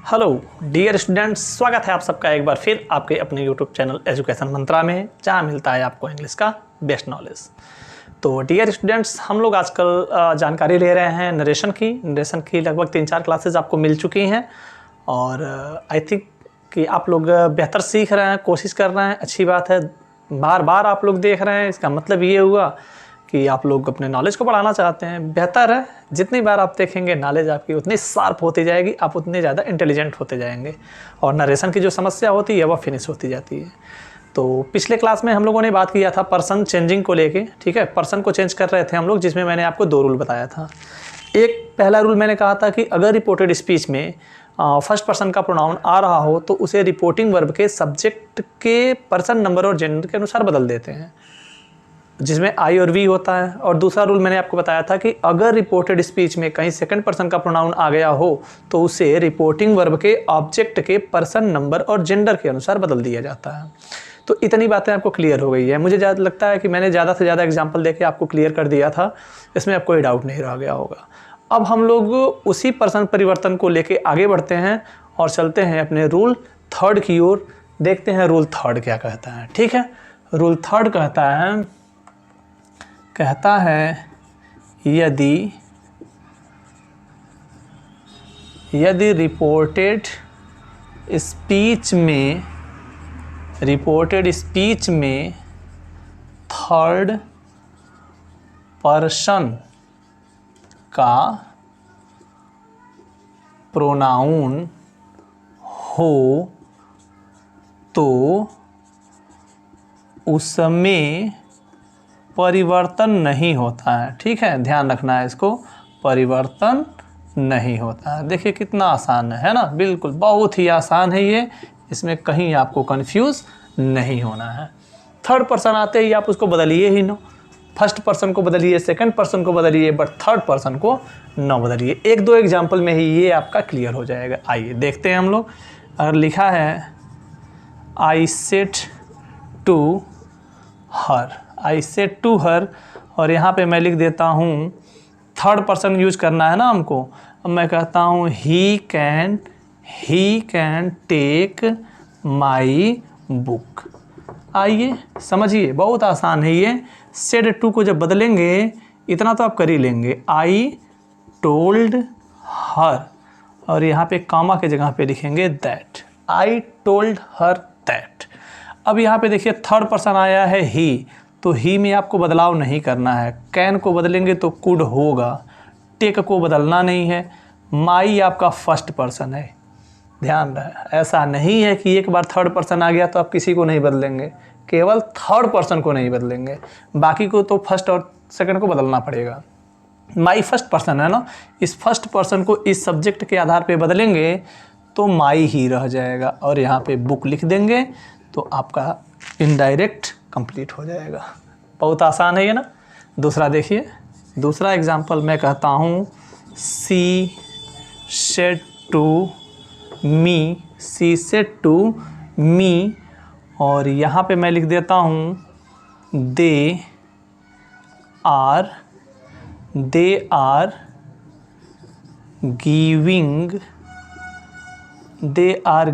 Hello dear students, स्वागत है आप सबका एक बार फिर आपके अपने यूट्यूब चैनल एजुकेशन मंत्रा में, जहां मिलता है आपको इंग्लिश का बेस्ट नॉलेज। तो डियर स्टूडेंट्स, हम लोग आजकल जानकारी ले रहे हैं नरेशन की लगभग 3-4 क्लासेस आपको मिल चुकी हैं और आई थिंक कि आप लोग बेहतर सीख रहे हैं, कोशिश कर रहे हैं, अच्छी बात है। बार बार आप लोग देख रहे हैं, इसका मतलब ये हुआ कि आप लोग अपने नॉलेज को बढ़ाना चाहते हैं। बेहतर है, जितनी बार आप देखेंगे नॉलेज आपकी उतनी शार्प होती जाएगी, आप उतने ज़्यादा इंटेलिजेंट होते जाएंगे और नरेशन की जो समस्या होती है वह फिनिश होती जाती है। तो पिछले क्लास में हम लोगों ने बात किया था पर्सन चेंजिंग को लेके, ठीक है। पर्सन को चेंज कर रहे थे हम लोग, जिसमें मैंने आपको 2 रूल बताया था। एक पहला रूल मैंने कहा था कि अगर रिपोर्टेड स्पीच में फर्स्ट पर्सन का प्रोनाउन आ रहा हो तो उसे रिपोर्टिंग वर्ब के सब्जेक्ट के पर्सन नंबर और जेंडर के अनुसार बदल देते हैं, जिसमें आई और वी होता है। और दूसरा रूल मैंने आपको बताया था कि अगर रिपोर्टेड स्पीच में कहीं सेकंड पर्सन का प्रोनाउन आ गया हो तो उसे रिपोर्टिंग वर्ब के ऑब्जेक्ट के पर्सन नंबर और जेंडर के अनुसार बदल दिया जाता है। तो इतनी बातें आपको क्लियर हो गई है। मुझे ज़्यादा लगता है कि मैंने ज़्यादा से ज़्यादा एग्जाम्पल देके आपको क्लियर कर दिया था, इसमें अब कोई डाउट नहीं रह गया होगा। अब हम लोग उसी पर्सन परिवर्तन को लेके आगे बढ़ते हैं और चलते हैं अपने रूल 3 की ओर। देखते हैं रूल 3 क्या कहता है, ठीक है। रूल 3 कहता है यदि रिपोर्टेड स्पीच में थर्ड पर्सन का प्रोनाउन हो तो उसमें परिवर्तन नहीं होता है, ठीक है। ध्यान रखना है इसको, परिवर्तन नहीं होता है। देखिए कितना आसान है ना, बिल्कुल बहुत ही आसान है ये, इसमें कहीं आपको कंफ्यूज नहीं होना है। थर्ड पर्सन आते ही आप उसको बदलिए ही ना, फर्स्ट पर्सन को बदलिए, सेकंड पर्सन को बदलिए, बट थर्ड पर्सन को न बदलिए। 1-2 एग्जाम्पल में ही ये आपका क्लियर हो जाएगा। आइए देखते हैं हम लोग। अगर लिखा है आई सेड टू हर, और यहाँ पे मैं लिख देता हूँ, थर्ड पर्सन यूज करना है ना हमको। अब मैं कहता हूँ he can take my book. आइए समझिए, बहुत आसान है ये। सेड टू को जब बदलेंगे, इतना तो आप कर ही लेंगे, आई टोल्ड हर, और यहाँ पे कामा के जगह पे लिखेंगे that, I told her that. अब यहाँ पे देखिए थर्ड पर्सन आया है ही, तो ही में आपको बदलाव नहीं करना है। कैन को बदलेंगे तो कुड होगा, टेक को बदलना नहीं है। माई आपका फर्स्ट पर्सन है, ध्यान रहे। ऐसा नहीं है कि एक बार थर्ड पर्सन आ गया तो आप किसी को नहीं बदलेंगे, केवल थर्ड पर्सन को नहीं बदलेंगे, बाकी को तो फर्स्ट और सेकंड को बदलना पड़ेगा। माई फर्स्ट पर्सन है ना, इस फर्स्ट पर्सन को इस सब्जेक्ट के आधार पे बदलेंगे तो माई ही रह जाएगा, और यहाँ पे बुक लिख देंगे तो आपका इनडायरेक्ट कंप्लीट हो जाएगा। बहुत आसान है ये ना। दूसरा देखिए, दूसरा एग्जांपल मैं कहता हूँ सी सेड टू मी, और यहाँ पे मैं लिख देता हूँ दे आर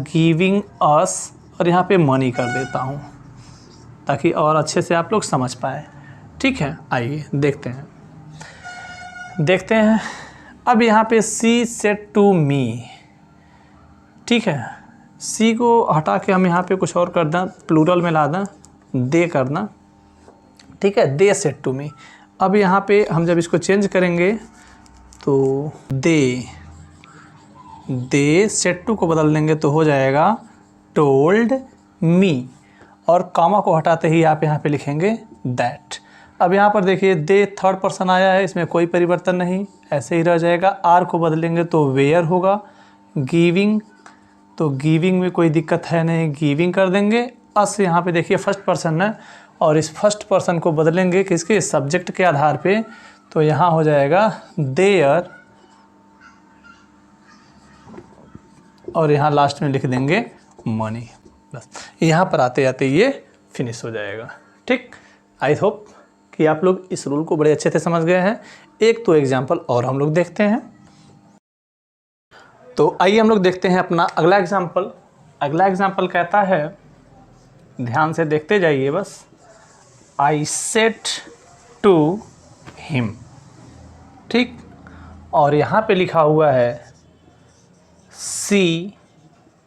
गिविंग अस, और यहाँ पे मनी कर देता हूँ ताकि और अच्छे से आप लोग समझ पाए, ठीक है। आइए देखते हैं। अब यहाँ पे सी सेड टू मी, ठीक है। सी को हटा के हम यहाँ पे कुछ और कर दें, प्लूरल में ला दें, दे करना, ठीक है। They said to me. अब यहाँ पे हम जब इसको चेंज करेंगे तो दे सेड टू को बदल देंगे तो हो जाएगा टोल्ड मी, और कामा को हटाते ही आप यहाँ पे लिखेंगे दैट। अब यहाँ पर देखिए दे थर्ड पर्सन आया है, इसमें कोई परिवर्तन नहीं, ऐसे ही रह जाएगा। आर को बदलेंगे तो वेयर होगा। गिविंग, तो गिविंग में कोई दिक्कत है नहीं, गिविंग कर देंगे। अस यहाँ पे देखिए फर्स्ट पर्सन है, और इस फर्स्ट पर्सन को बदलेंगे किसके, सब्जेक्ट के आधार पे, तो यहाँ हो जाएगा देयर, और यहाँ लास्ट में लिख देंगे मनी। बस यहाँ पर आते आते ये फिनिश हो जाएगा, ठीक। आई होप कि आप लोग इस रूल को बड़े अच्छे से समझ गए हैं। एक तो एग्जाम्पल और हम लोग देखते हैं। तो आइए हम लोग देखते हैं अपना अगला एग्जाम्पल। अगला एग्जाम्पल कहता है, ध्यान से देखते जाइए बस। आई सेड टू हिम, ठीक, और यहाँ पे लिखा हुआ है सी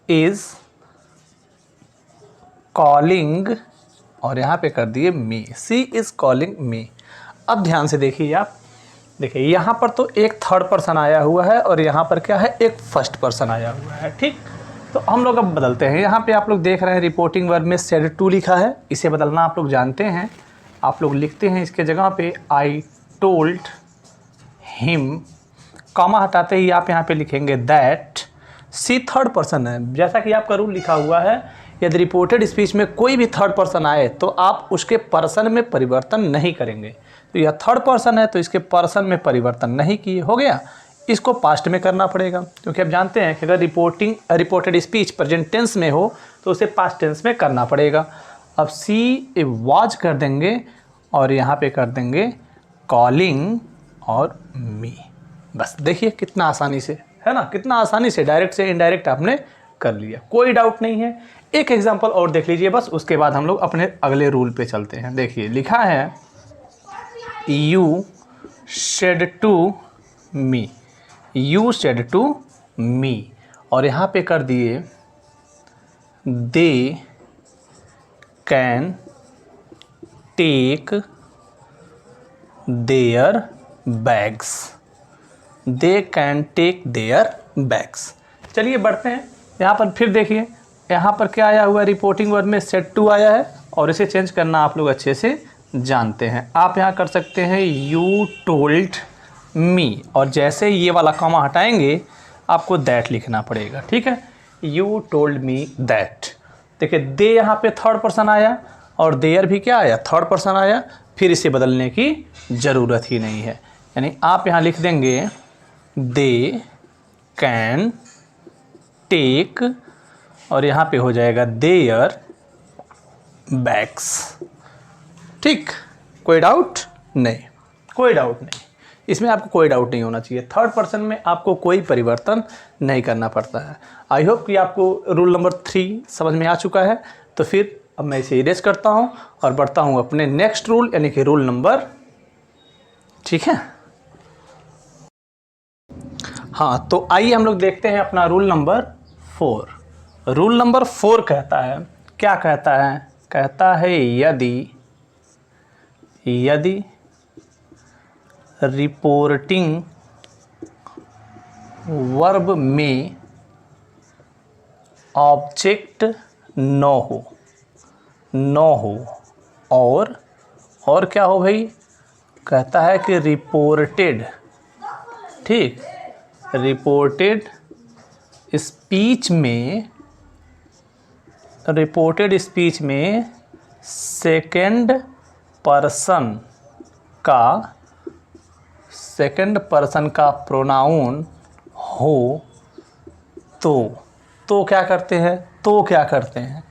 इज़ कॉलिंग, और यहाँ पे कर दिए मी, सी इज़ कॉलिंग मी। अब ध्यान से देखिए आप, देखिए यहाँ पर तो एक थर्ड पर्सन आया हुआ है और यहाँ पर क्या है, एक फर्स्ट पर्सन आया हुआ है, ठीक। तो हम लोग अब बदलते हैं। यहाँ पे आप लोग देख रहे हैं रिपोर्टिंग वर्ब में सेड टू लिखा है, इसे बदलना आप लोग जानते हैं। आप लोग लिखते हैं इसके जगह पे आई टोल्ड हिम, कॉमा हटाते ही आप यहाँ पे लिखेंगे दैट। सी थर्ड पर्सन है, जैसा कि आपका रूल लिखा हुआ है, यदि रिपोर्टेड स्पीच में कोई भी थर्ड पर्सन आए तो आप उसके पर्सन में परिवर्तन नहीं करेंगे। तो यह थर्ड पर्सन है तो इसके पर्सन में परिवर्तन नहीं किए, हो गया। इसको पास्ट में करना पड़ेगा, क्योंकि आप जानते हैं कि अगर रिपोर्टेड स्पीच प्रेजेंट टेंस में हो तो उसे पास्ट टेंस में करना पड़ेगा। अब सी वाज कर देंगे और यहाँ पे कर देंगे कॉलिंग और मी। बस देखिए कितना आसानी से, है ना, कितना आसानी से डायरेक्ट से इनडायरेक्ट आपने कर लिया, कोई डाउट नहीं है। एक एग्जांपल और देख लीजिए बस, उसके बाद हम लोग अपने अगले रूल पे चलते हैं। देखिए लिखा है you said to me, you said to me, और यहाँ पे कर दिए they can take their bags, they can take their bags. चलिए बढ़ते हैं। यहाँ पर फिर देखिए, यहाँ पर क्या आया हुआ है, रिपोर्टिंग वर्ब में सेड टू आया है और इसे चेंज करना आप लोग अच्छे से जानते हैं। आप यहाँ कर सकते हैं यू टोल्ड मी, और जैसे ये वाला कॉमा हटाएंगे आपको दैट लिखना पड़ेगा, ठीक है। You told me that. देखिए दे यहाँ पे थर्ड पर्सन आया और देयर भी क्या आया, थर्ड पर्सन आया, फिर इसे बदलने की ज़रूरत ही नहीं है। यानी आप यहाँ लिख देंगे दे कैन टेक, और यहाँ पे हो जाएगा देयर बैग्स, ठीक। कोई डाउट नहीं, कोई डाउट नहीं, इसमें आपको कोई डाउट नहीं होना चाहिए। थर्ड पर्सन में आपको कोई परिवर्तन नहीं करना पड़ता है। आई होप कि आपको रूल नंबर 3 समझ में आ चुका है। तो फिर अब मैं इसे इरेज करता हूँ और बढ़ता हूँ अपने नेक्स्ट रूल, यानी कि रूल नंबर, ठीक है। हाँ, तो आइए हम लोग देखते हैं अपना रूल नंबर 4। रूल नंबर 4 कहता है, क्या कहता है, कहता है यदि रिपोर्टिंग वर्ब में ऑब्जेक्ट न हो और क्या हो भाई, कहता है कि रिपोर्टेड, ठीक, रिपोर्टेड स्पीच में सेकंड पर्सन का प्रोनाउन हो तो क्या करते हैं,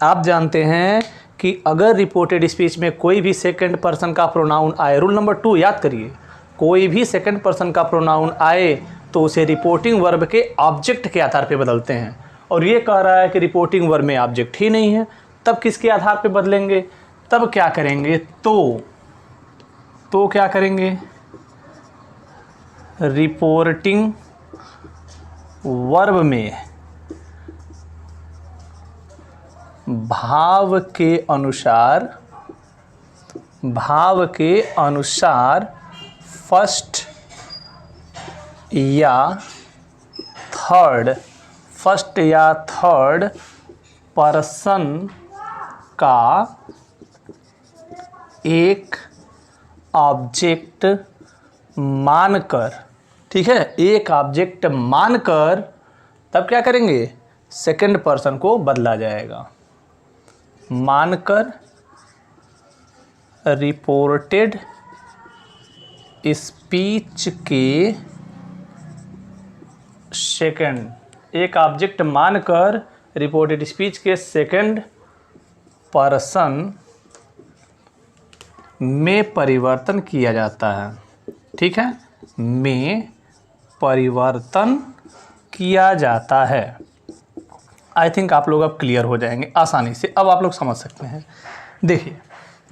आप जानते हैं कि अगर रिपोर्टेड स्पीच में कोई भी सेकंड पर्सन का प्रोनाउन आए, रूल नंबर 2 याद करिए, कोई भी सेकंड पर्सन का प्रोनाउन आए तो उसे रिपोर्टिंग वर्ब के ऑब्जेक्ट के आधार पे बदलते हैं। और ये कह रहा है कि रिपोर्टिंग वर्ब में ऑब्जेक्ट ही नहीं है, तब किसके आधार पे बदलेंगे, तब क्या करेंगे, तो क्या करेंगे, रिपोर्टिंग वर्ब में भाव के अनुसार फर्स्ट या थर्ड पर्सन का एक ऑब्जेक्ट मानकर, ठीक है, एक ऑब्जेक्ट मानकर तब क्या करेंगे, सेकंड पर्सन को बदला जाएगा। मानकर रिपोर्टेड स्पीच के सेकंड, एक ऑब्जेक्ट मानकर रिपोर्टेड स्पीच के सेकंड पर्सन में परिवर्तन किया जाता है, ठीक है, में परिवर्तन किया जाता है। आई थिंक आप लोग अब क्लियर हो जाएंगे आसानी से, अब आप लोग समझ सकते हैं। देखिए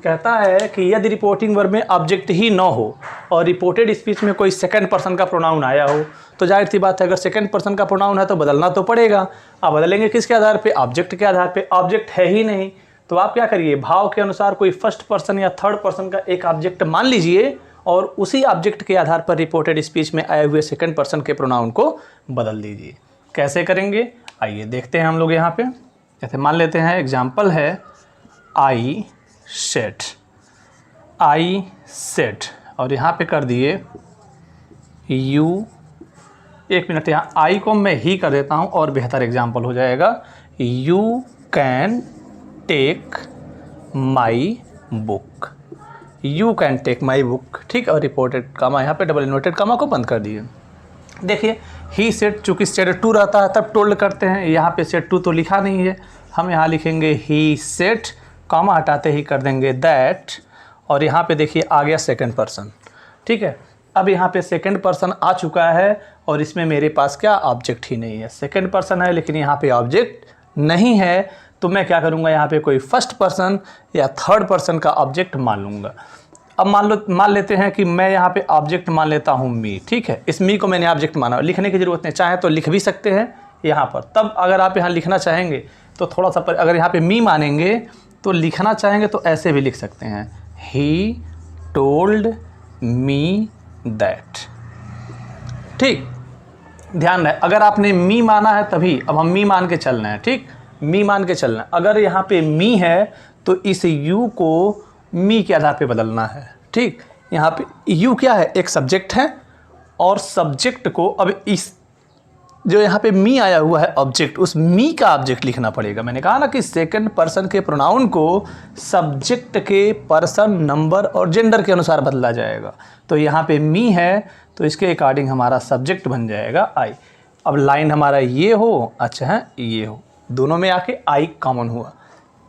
कहता है कि यदि रिपोर्टिंग वर्ब में ऑब्जेक्ट ही न हो और रिपोर्टेड स्पीच में कोई सेकंड पर्सन का प्रोनाउन आया हो, तो जाहिर सी बात है अगर सेकंड पर्सन का प्रोनाउन है तो बदलना तो पड़ेगा। आप बदलेंगे किसके आधार पे? ऑब्जेक्ट के आधार पे। ऑब्जेक्ट है ही नहीं तो आप क्या करिए, भाव के अनुसार कोई फर्स्ट पर्सन या थर्ड पर्सन का एक ऑब्जेक्ट मान लीजिए और उसी ऑब्जेक्ट के आधार पर रिपोर्टेड स्पीच में आए हुए सेकंड पर्सन के प्रोनाउन को बदल दीजिए। कैसे करेंगे आइए देखते हैं हम लोग यहाँ पे। जैसे मान लेते हैं एग्जाम्पल है आई सेट, आई सेट और यहाँ पे कर दिए यू, एक मिनट यहाँ आई को मैं ही कर देता हूँ और बेहतर एग्जाम्पल हो जाएगा। You can take my book, you can take my book, ठीक। और रिपोर्टेड कामा यहाँ पे डबल इन्वर्टेड कामा को बंद कर दिए। देखिए ही सेट, चूँकि सेट टू रहता है तब टोल्ड करते हैं, यहाँ पे सेट टू तो लिखा नहीं है, हम यहाँ लिखेंगे ही सेट, कामा हटाते ही कर देंगे दैट, और यहाँ पे देखिए आ गया सेकंड पर्सन, ठीक है। अब यहाँ पे सेकंड पर्सन आ चुका है और इसमें मेरे पास क्या ऑब्जेक्ट ही नहीं है। सेकंड पर्सन है लेकिन यहाँ पे ऑब्जेक्ट नहीं है, तो मैं क्या करूँगा, यहाँ पे कोई फर्स्ट पर्सन या थर्ड पर्सन का ऑब्जेक्ट मान लूँगा। अब मान लेते हैं कि मैं यहाँ पे ऑब्जेक्ट मान लेता हूँ मी, ठीक है। इस मी को मैंने ऑब्जेक्ट माना, लिखने की ज़रूरत नहीं, चाहे तो लिख भी सकते हैं यहाँ पर। तब अगर आप यहाँ लिखना चाहेंगे तो थोड़ा सा अगर यहाँ पे मी मानेंगे तो लिखना चाहेंगे तो ऐसे भी लिख सकते हैं, ही टोल्ड मी दैट, ठीक। ध्यान रहे अगर आपने मी माना है तभी, अब हम मी मान के चलना है, ठीक, मी मान के चलना है। अगर यहाँ पे मी है तो इस यू को मी के आधार पे बदलना है, ठीक। यहाँ पे यू क्या है, एक सब्जेक्ट है और सब्जेक्ट को अब इस जो यहाँ पे मी आया हुआ है ऑब्जेक्ट, उस मी का ऑब्जेक्ट लिखना पड़ेगा। मैंने कहा ना कि सेकंड पर्सन के प्रोनाउन को सब्जेक्ट के पर्सन, नंबर और जेंडर के अनुसार बदला जाएगा। तो यहाँ पे मी है तो इसके अकॉर्डिंग हमारा सब्जेक्ट बन जाएगा आई। अब लाइन हमारा ये हो, अच्छा है ये हो, दोनों में आके आई कॉमन हुआ।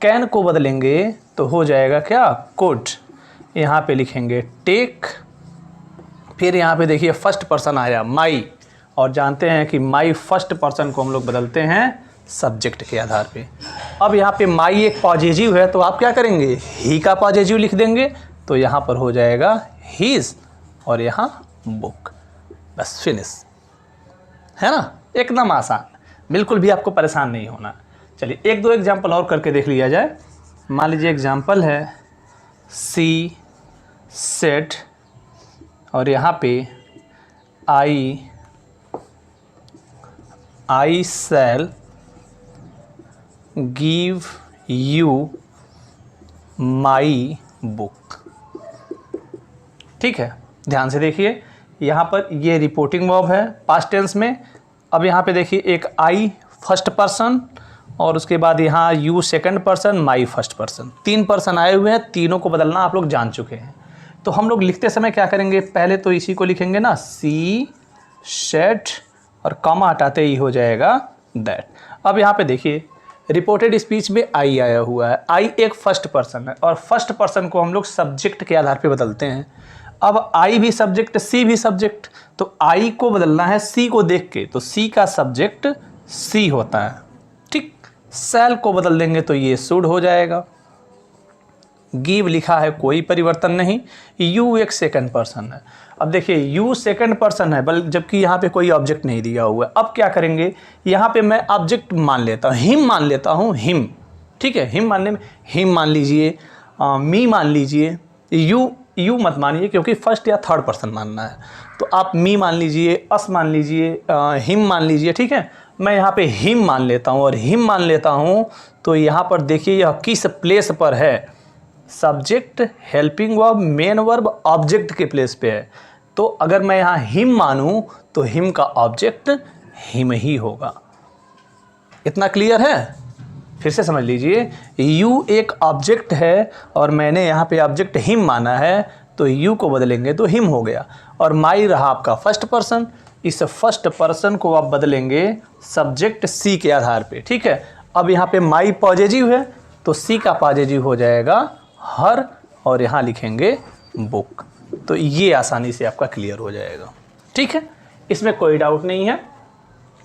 कैन को बदलेंगे तो हो जाएगा क्या, कुड। यहाँ पे लिखेंगे टेक, फिर यहाँ पे देखिए फर्स्ट पर्सन आया माई, और जानते हैं कि माई फर्स्ट पर्सन को हम लोग बदलते हैं सब्जेक्ट के आधार पे। अब यहाँ पे माई एक पॉजिटिव है तो आप क्या करेंगे, ही का पॉजिटिव लिख देंगे, तो यहाँ पर हो जाएगा हीज और यहाँ बुक, बस फिनिश, है ना। एकदम आसान, बिल्कुल भी आपको परेशान नहीं होना। चलिए एक दो एग्जाम्पल और करके देख लिया जाए। मान लीजिए एग्जाम्पल है सी सेट और यहाँ पे I shall give you my book, ठीक है। ध्यान से देखिए यहाँ पर ये रिपोर्टिंग वर्ब है पास्ट टेंस में। अब यहाँ पे देखिए एक आई फर्स्ट पर्सन और उसके बाद यहाँ you second person, my first person, तीन पर्सन आए हुए हैं, तीनों को बदलना आप लोग जान चुके हैं। तो हम लोग लिखते समय क्या करेंगे, पहले तो इसी को लिखेंगे ना, सी सेट और कॉमा हटाते ही हो जाएगा दैट। अब यहाँ पे देखिए रिपोर्टेड स्पीच में आई आया हुआ है, आई एक फर्स्ट पर्सन है और फर्स्ट पर्सन को हम लोग सब्जेक्ट के आधार पे बदलते हैं। अब आई भी सब्जेक्ट, सी भी सब्जेक्ट, तो आई को बदलना है सी को देख के, तो सी का सब्जेक्ट सी होता है, ठीक। सेल को बदल देंगे तो ये शुड हो जाएगा। गिव लिखा है कोई परिवर्तन नहीं, यू एक सेकंड पर्सन है। अब देखिए यू सेकंड पर्सन है जबकि यहाँ पे कोई ऑब्जेक्ट नहीं दिया हुआ है। अब क्या करेंगे, यहाँ पे मैं ऑब्जेक्ट मान लेता हूँ, हिम मान लेता हूँ, हिम, ठीक है। हिम मानने में हिम मान लीजिए, मी मान लीजिए, यू मत मानिए क्योंकि फर्स्ट या थर्ड पर्सन मानना है। तो आप मी मान लीजिए, अस मान लीजिए, हिम मान लीजिए, ठीक है। मैं यहाँ पे हिम मान लेता हूँ और हिम मान लेता हूँ तो यहाँ पर देखिए यह किस प्लेस पर है, subject, helping verb, main verb, object के प्लेस पे है। तो अगर मैं यहाँ हिम मानूँ तो हिम का ऑब्जेक्ट हिम ही होगा। इतना क्लियर है? फिर से समझ लीजिए, यू एक ऑब्जेक्ट है और मैंने यहाँ पे ऑब्जेक्ट हिम माना है तो यू को बदलेंगे तो हिम हो गया। और माई रहा आपका फर्स्ट पर्सन, इस फर्स्ट पर्सन को आप बदलेंगे सब्जेक्ट सी के आधार पे, ठीक है। अब यहाँ पे माई पॉजिटिव है तो सी का पॉजिटिव हो जाएगा हर और यहाँ लिखेंगे बुक। तो ये आसानी से आपका क्लियर हो जाएगा, ठीक है। इसमें कोई डाउट नहीं है।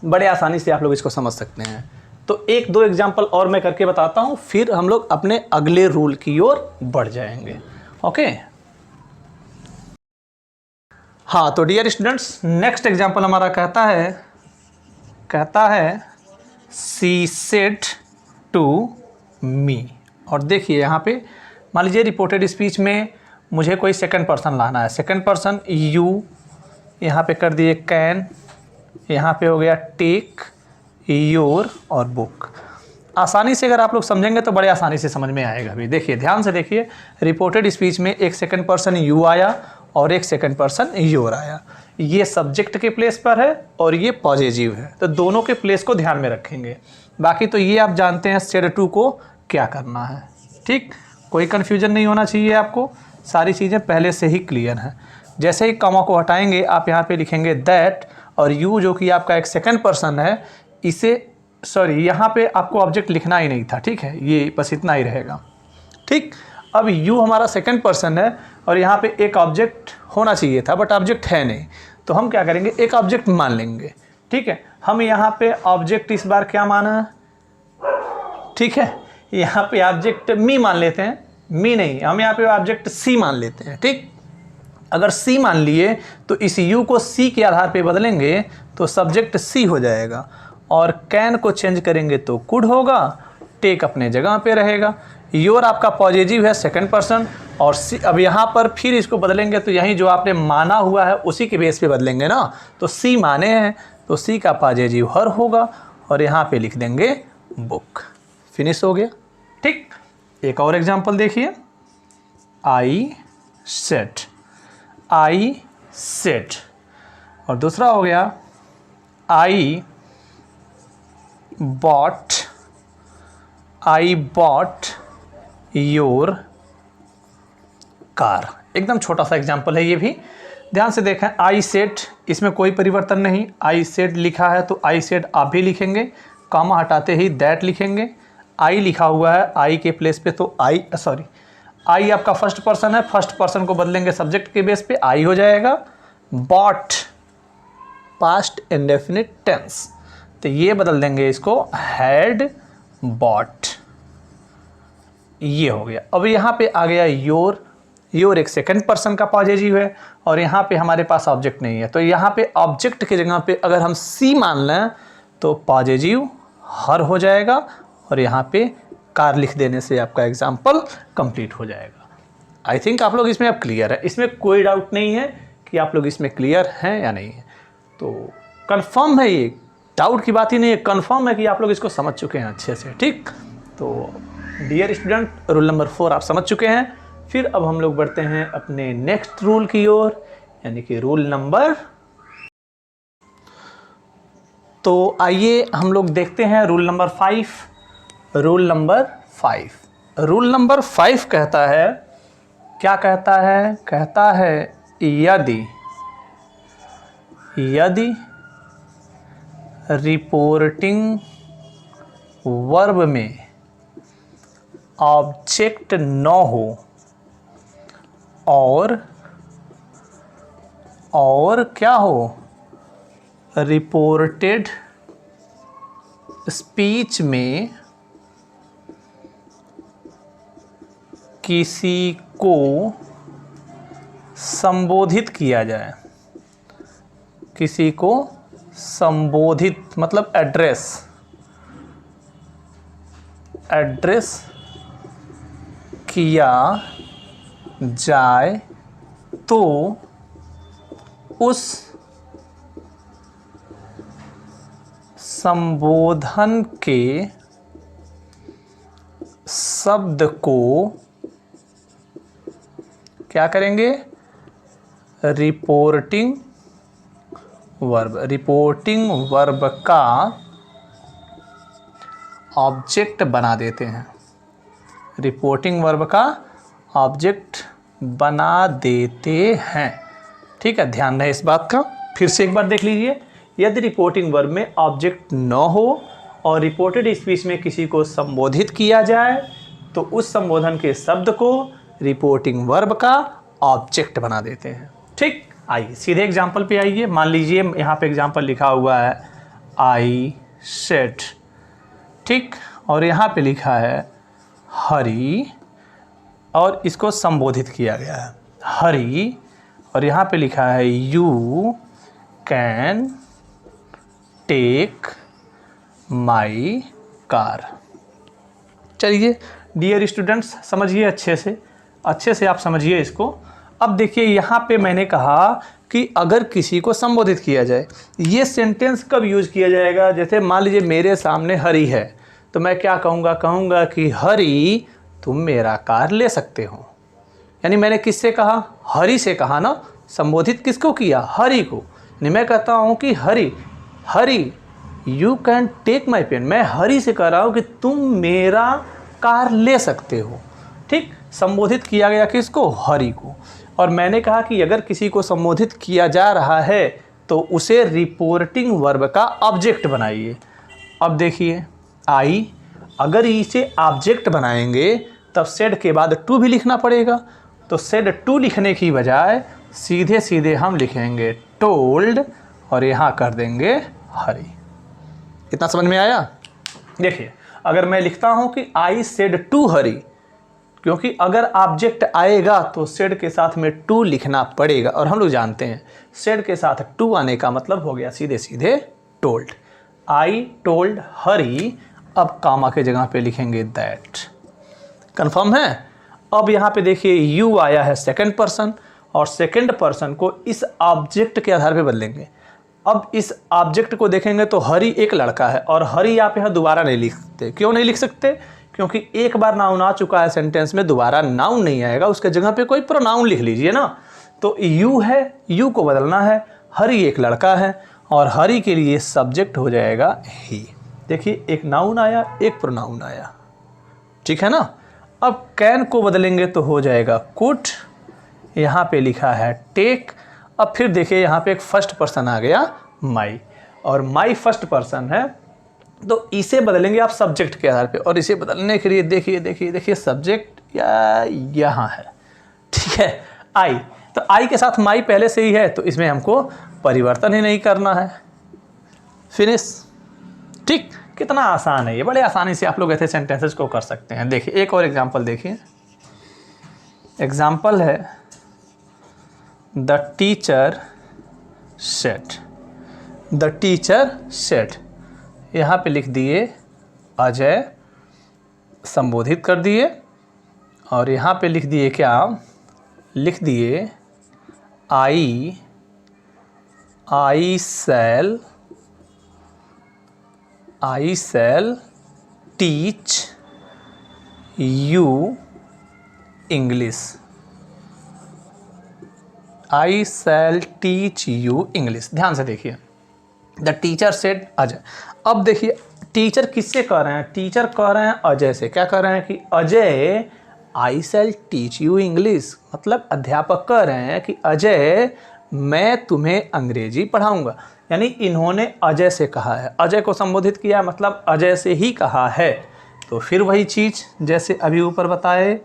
बड़े आसानी से आप लोग इसको समझ सकते हैं। तो एक दो एग्जाम्पल और मैं करके बताता हूँ, फिर हम लोग अपने अगले रूल की ओर बढ़ जाएंगे। ओके, हाँ, तो डियर स्टूडेंट्स, नेक्स्ट एग्जाम्पल हमारा कहता है शी सेड टू मी। और देखिए यहाँ पे मान लीजिए रिपोर्टेड स्पीच में मुझे कोई सेकंड पर्सन लाना है। सेकंड पर्सन यू, यहाँ पे कर दिए कैन, यहाँ पे हो गया टेक, योर और बुक। आसानी से अगर आप लोग समझेंगे तो बड़े आसानी से समझ में आएगा। भी देखिए, ध्यान से देखिए, रिपोर्टेड स्पीच में एक सेकंड पर्सन यू आया और एक सेकंड पर्सन योर आया। ये सब्जेक्ट के प्लेस पर है और ये पॉजिटिव है, तो दोनों के प्लेस को ध्यान में रखेंगे। बाकी तो ये आप जानते हैं सेड टू को क्या करना है। ठीक, कोई कन्फ्यूजन नहीं होना चाहिए आपको, सारी चीज़ें पहले से ही क्लियर हैं। जैसे ही कॉमा को हटाएंगे आप यहाँ पे लिखेंगे दैट, और यू जो कि आपका एक सेकंड पर्सन है, इसे यहाँ पे आपको ऑब्जेक्ट लिखना ही नहीं था। ठीक है, ये बस इतना ही रहेगा। ठीक, अब यू हमारा सेकंड पर्सन है और यहाँ पे एक ऑब्जेक्ट होना चाहिए था, बट ऑब्जेक्ट है नहीं, तो हम क्या करेंगे, एक ऑब्जेक्ट मान लेंगे। ठीक है, हम यहाँ पे ऑब्जेक्ट इस बार क्या माना है, ठीक है, यहाँ पे ऑब्जेक्ट मी मान लेते हैं। मी नहीं, हम यहाँ पे ऑब्जेक्ट सी मान लेते हैं। ठीक, अगर सी मान लिए तो इस यू को सी के आधार पे बदलेंगे तो सब्जेक्ट सी हो जाएगा, और कैन को चेंज करेंगे तो कुड होगा, टेक अपने जगह पे रहेगा, योर आपका पॉजिटिव है सेकंड पर्सन, और सी अब यहाँ पर फिर इसको बदलेंगे तो यही जो आपने माना हुआ है उसी के बेस पे बदलेंगे ना। तो सी माने हैं तो सी का पॉजिटिव हर होगा, और यहाँ पे लिख देंगे बुक। फिनिश हो गया। ठीक, एक और एग्जांपल देखिए, आई सेड, आई सेड, और दूसरा हो गया I bought, I bought your car. एकदम छोटा सा एग्जांपल है ये भी, ध्यान से देखें। आई सेड, इसमें कोई परिवर्तन नहीं, आई सेड लिखा है तो आई सेड आप भी लिखेंगे, कॉमा हटाते ही दैट लिखेंगे। आई लिखा हुआ है आई के प्लेस पे तो आई आपका फर्स्ट पर्सन है, फर्स्ट पर्सन को बदलेंगे सब्जेक्ट के बेस पे, आई हो जाएगा। बॉट पास्ट इंडेफिनिट टेंस, तो ये बदल देंगे इसको हैड बॉट, ये हो गया। अब यहाँ पे आ गया योर, योर एक सेकंड पर्सन का पॉजिटिव है और यहाँ पे हमारे पास ऑब्जेक्ट नहीं है, तो यहाँ पे ऑब्जेक्ट की जगह पे अगर हम सी मान लें तो पॉजिटिव हर हो जाएगा, और यहाँ पे कार लिख देने से आपका एग्जाम्पल कंप्लीट हो जाएगा। आई थिंक आप लोग इसमें अब क्लियर है, इसमें कोई डाउट नहीं है कि आप लोग इसमें क्लियर हैं या नहीं है। तो कंफर्म है, ये डाउट की बात ही नहीं है, कंफर्म है कि आप लोग इसको समझ चुके हैं अच्छे से। ठीक, तो डियर स्टूडेंट, रूल नंबर 4 आप समझ चुके हैं। फिर अब हम लोग बढ़ते हैं अपने नेक्स्ट रूल की ओर, यानी कि रूल नंबर, तो आइए हम लोग देखते हैं rule number 5। Rule number 5, rule number 5 कहता है, क्या कहता है, कहता है यदि रिपोर्टिंग वर्ब में ऑब्जेक्ट न हो और क्या हो, रिपोर्टेड स्पीच में किसी को संबोधित किया जाए, किसी को संबोधित मतलब एड्रेस किया जाए, तो उस संबोधन के शब्द को क्या करेंगे, रिपोर्टिंग वर्ब का ऑब्जेक्ट बना देते हैं, रिपोर्टिंग वर्ब का ऑब्जेक्ट बना देते हैं। ठीक है, ध्यान रहे इस बात का। फिर से एक बार देख लीजिए, यदि रिपोर्टिंग वर्ब में ऑब्जेक्ट न हो और रिपोर्टेड स्पीच में किसी को संबोधित किया जाए, तो उस संबोधन के शब्द को रिपोर्टिंग वर्ब का ऑब्जेक्ट बना देते हैं। ठीक, आइए सीधे एग्जाम्पल पे आइए। मान लीजिए यहाँ पे एग्जाम्पल लिखा हुआ है, आई सेड, ठीक। और यहाँ पे लिखा है हरी, और इसको संबोधित किया गया है हरी, और यहाँ पे लिखा है you can take my car. चलिए डियर स्टूडेंट्स, समझिए अच्छे से आप समझिए इसको। अब देखिए यहाँ पे मैंने कहा कि अगर किसी को संबोधित किया जाए, ये सेंटेंस कब यूज़ किया जाएगा? जैसे मान लीजिए मेरे सामने हरी है, तो मैं क्या कहूँगा कि हरी तुम मेरा कार ले सकते हो। यानी मैंने किससे कहा? हरी से कहा ना। संबोधित किसको किया? हरी को। यानी मैं कहता हूँ कि Hari you can take my pen. मैं हरी से कह रहा हूँ कि तुम मेरा कार ले सकते हो, ठीक। संबोधित किया गया किसको? हरी को। और मैंने कहा कि अगर किसी को संबोधित किया जा रहा है तो उसे रिपोर्टिंग वर्ब का ऑब्जेक्ट बनाइए। अब देखिए आई, अगर इसे ऑब्जेक्ट बनाएंगे तब सेड के बाद टू भी लिखना पड़ेगा। तो सेड टू लिखने की बजाय सीधे सीधे हम लिखेंगे टोल्ड, और यहाँ कर देंगे हरी। कितना समझ में आया? देखिए अगर मैं लिखता हूँ कि आई सेड टू हरी, क्योंकि अगर ऑब्जेक्ट आएगा तो सेड के साथ में टू लिखना पड़ेगा, और हम लोग जानते हैं सेड के साथ टू आने का मतलब हो गया सीधे सीधे टोल्ड। आई टोल्ड हरी, अब कामा के जगह पे लिखेंगे दैट। कंफर्म है? अब यहाँ पे देखिए यू आया है सेकंड पर्सन, और सेकंड पर्सन को इस ऑब्जेक्ट के आधार पे बदलेंगे। अब इस ऑब्जेक्ट को देखेंगे तो हरी एक लड़का है, और हरी आप यहाँ दोबारा नहीं लिख सकते। क्यों नहीं लिख सकते? क्योंकि एक बार नाउन आ चुका है सेंटेंस में, दोबारा नाउन नहीं आएगा, उसके जगह पे कोई प्रोनाउन लिख लीजिए ना। तो यू है, यू को बदलना है, हरी एक लड़का है, और हरी के लिए सब्जेक्ट हो जाएगा ही। देखिए एक नाउन आया, एक प्रोनाउन आया, ठीक है ना। अब कैन को बदलेंगे तो हो जाएगा कुड, यहाँ पे लिखा है टेक। अब फिर देखिए यहाँ पे एक फर्स्ट पर्सन आ गया माई, और माई फर्स्ट पर्सन है, तो इसे बदलेंगे आप सब्जेक्ट के आधार पे। और इसे बदलने के लिए देखिए सब्जेक्ट यहाँ है, ठीक है, आई। तो आई के साथ माई पहले से ही है, तो इसमें हमको परिवर्तन ही नहीं करना है। फिनिश, ठीक। कितना आसान है ये, बड़े आसानी से आप लोग ऐसे सेंटेंसेस को कर सकते हैं। देखिए एक और एग्जांपल देखिए। एग्जांपल है the teacher said. The teacher said, यहाँ पे लिख दिए अजय, संबोधित कर दिए, और यहाँ पे लिख दिए क्या? लिख दिए I shall teach you English. I shall teach you English. ध्यान से देखिए, द टीचर सेड अजय। अब देखिए टीचर किससे कह रहे हैं? टीचर कह रहे हैं अजय से। क्या कह रहे हैं कि अजय आई शैल टीच यू इंग्लिश, मतलब अध्यापक कह रहे हैं कि अजय मैं तुम्हें अंग्रेजी पढ़ाऊंगा। यानी इन्होंने अजय से कहा है, अजय को संबोधित किया, मतलब अजय से ही कहा है। तो फिर वही चीज़ जैसे अभी ऊपर बताए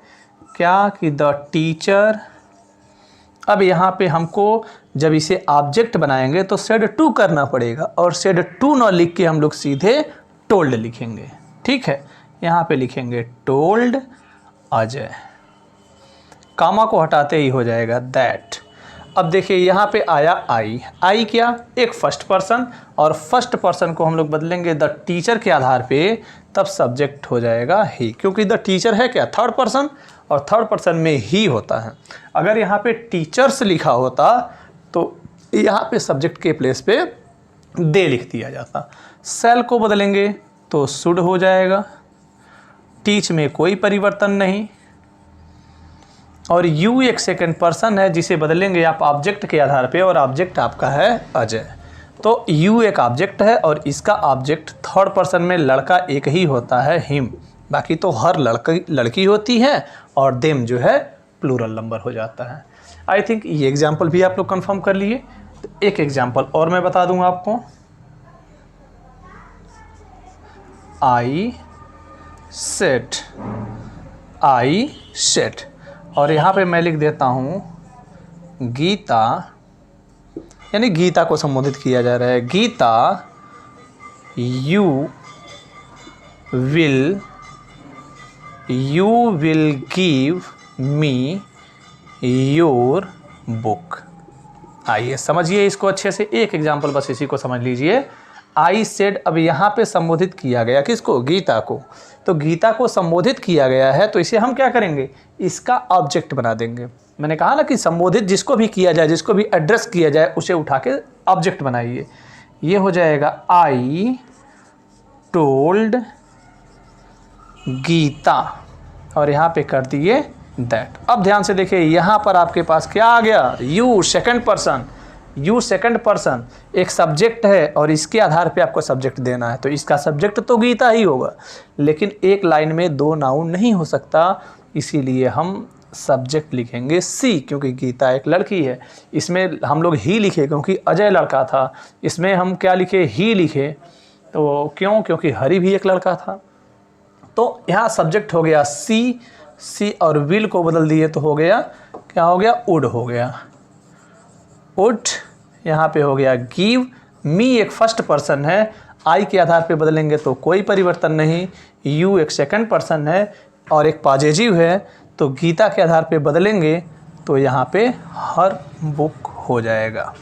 क्या कि द टीचर। अब यहाँ पे हमको जब इसे ऑब्जेक्ट बनाएंगे तो सेड टू करना पड़ेगा, और सेड टू न लिख के हम लोग सीधे टोल्ड लिखेंगे, ठीक है। यहाँ पे लिखेंगे टोल्ड अजय, कामा को हटाते ही हो जाएगा दैट। अब देखिए यहाँ पे आया आई क्या? एक फर्स्ट पर्सन, और फर्स्ट पर्सन को हम लोग बदलेंगे द टीचर के आधार पे, तब सब्जेक्ट हो जाएगा ही, क्योंकि द टीचर है क्या? थर्ड पर्सन, और थर्ड पर्सन में ही होता है। अगर यहाँ पे टीचर्स लिखा होता तो यहाँ पे सब्जेक्ट के प्लेस पे दे लिख दिया जाता। सेल को बदलेंगे तो शुड हो जाएगा, टीच में कोई परिवर्तन नहीं, और यू एक सेकंड पर्सन है जिसे बदलेंगे आप ऑब्जेक्ट के आधार पे, और ऑब्जेक्ट आपका है अजय। तो यू एक ऑब्जेक्ट है, और इसका ऑब्जेक्ट थर्ड पर्सन में लड़का एक ही होता है हिम, बाकी तो हर लड़की होती है, और देम जो है प्लूरल नंबर हो जाता है। आई थिंक ये एग्जाम्पल भी आप लोग कंफर्म कर लिए। तो एक एग्जाम्पल और मैं बता दूंगा आपको। आई सेड, और यहाँ पे मैं लिख देता हूँ गीता, यानी गीता को संबोधित किया जा रहा है। Gita you will give me your book। आइए समझिए इसको अच्छे से, एक एग्जाम्पल बस इसी को समझ लीजिए। आई सेड, अब यहाँ पे संबोधित किया गया किसको? गीता को। तो गीता को संबोधित किया गया है तो इसे हम क्या करेंगे? इसका ऑब्जेक्ट बना देंगे। मैंने कहा ना कि संबोधित जिसको भी किया जाए, जिसको भी एड्रेस किया जाए, उसे उठा के ऑब्जेक्ट बनाइए। ये हो जाएगा आई टोल्ड गीता, और यहाँ पे कर दिए दैट। अब ध्यान से देखिए, यहाँ पर आपके पास क्या आ गया? You second person. You second person एक सब्जेक्ट है और इसके आधार पे आपको सब्जेक्ट देना है, तो इसका सब्जेक्ट तो गीता ही होगा। लेकिन एक लाइन में दो नाउन नहीं हो सकता, इसीलिए हम सब्जेक्ट लिखेंगे सी, क्योंकि गीता एक लड़की है। इसमें हम लोग ही लिखे क्योंकि अजय लड़का था, इसमें हम क्या लिखे? ही लिखे। तो क्यों? क्योंकि हरि भी एक लड़का था। तो यहाँ सब्जेक्ट हो गया सी, सी और विल को बदल दिए तो हो गया, क्या हो गया? वुड हो गया, वुड। यहाँ पे हो गया गिव। मी एक फर्स्ट पर्सन है, आई के आधार पे बदलेंगे तो कोई परिवर्तन नहीं। यू एक सेकंड पर्सन है और एक पॉजिटिव है, तो गीता के आधार पे बदलेंगे तो यहाँ पे हर बुक हो जाएगा।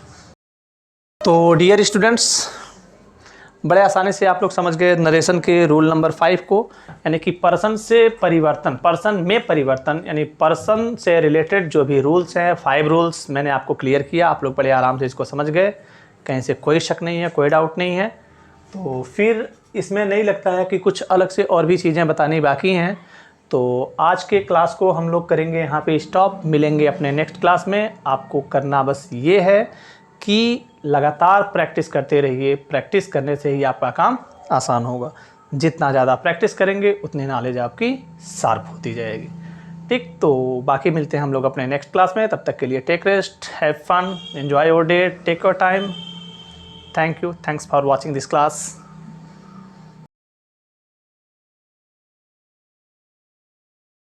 तो डियर स्टूडेंट्स, बड़े आसानी से आप लोग समझ गए नरेशन के रूल नंबर 5 को, यानी कि पर्सन से परिवर्तन, पर्सन में परिवर्तन, यानी पर्सन से रिलेटेड जो भी रूल्स हैं, 5 रूल्स मैंने आपको क्लियर किया। आप लोग बड़े आराम से इसको समझ गए, कहीं से कोई शक नहीं है, कोई डाउट नहीं है। तो फिर इसमें नहीं लगता है कि कुछ अलग से और भी चीज़ें बतानी बाकी हैं। तो आज के क्लास को हम लोग करेंगे यहाँ पे स्टॉप। मिलेंगे अपने नेक्स्ट क्लास में। आपको करना बस ये है कि लगातार प्रैक्टिस करते रहिए। प्रैक्टिस करने से ही आपका काम आसान होगा। जितना ज़्यादा प्रैक्टिस करेंगे उतनी नॉलेज आपकी शार्प होती जाएगी। ठीक, तो बाकी मिलते हैं हम लोग अपने नेक्स्ट क्लास में। तब तक के लिए take rest, have fun, enjoy your day, take your time. Thank you, thanks for watching this class.